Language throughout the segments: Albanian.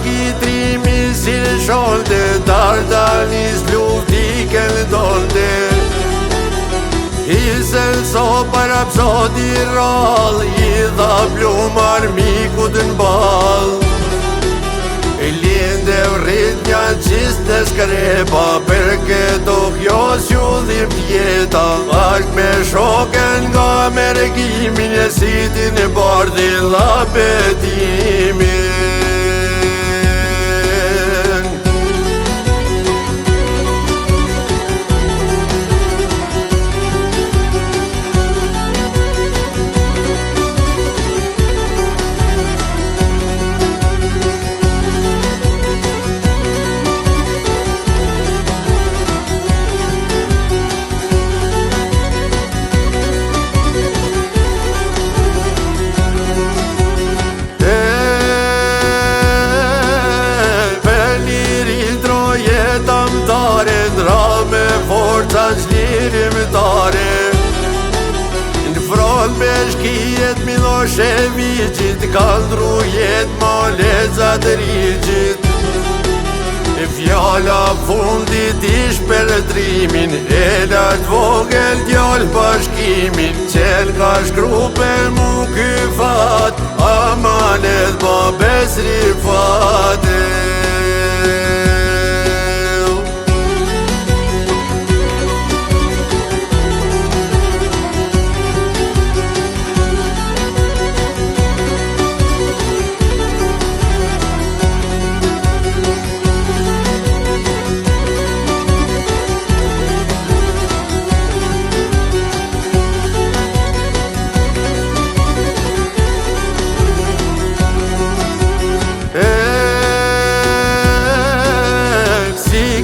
kitrimi si shonte, Dardanis luftiken donte. Hisën so para psoti rall, I dha plumar mikut n'ball. Linde rrit një qist në skrepa, për këto kjo s'jullim t'jeta. Ashk me shoken nga mergimin, e sitin e bardhi dha betimin. Me forca qlirim tare, në front me shkijet mi dhoshe vigjit, kaldru jet ma lezat rigjit. Fjalla fundit ish për drimin, e lart vogel djall bashkimin. Qel ka shkrupen mu ky fat, amanet babes rifate.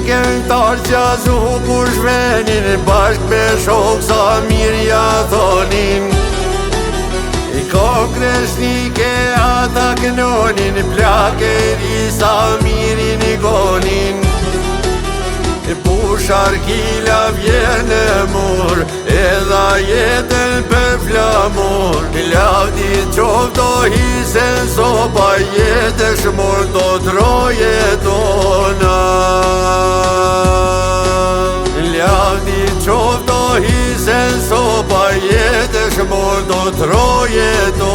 Këngtar qazu kur shvenin, bashk me shok sa mirë ja thonin. I konkreshnike ata kënonin, plakeri sa mirin I gonin. Pushar kila vjen në mur, edha jetën për flamur. Lavdi qovdo hisen sopa, jetë shmur do troje tona. Lavdi qovdo hisen sopa, jetë shmur do troje tona.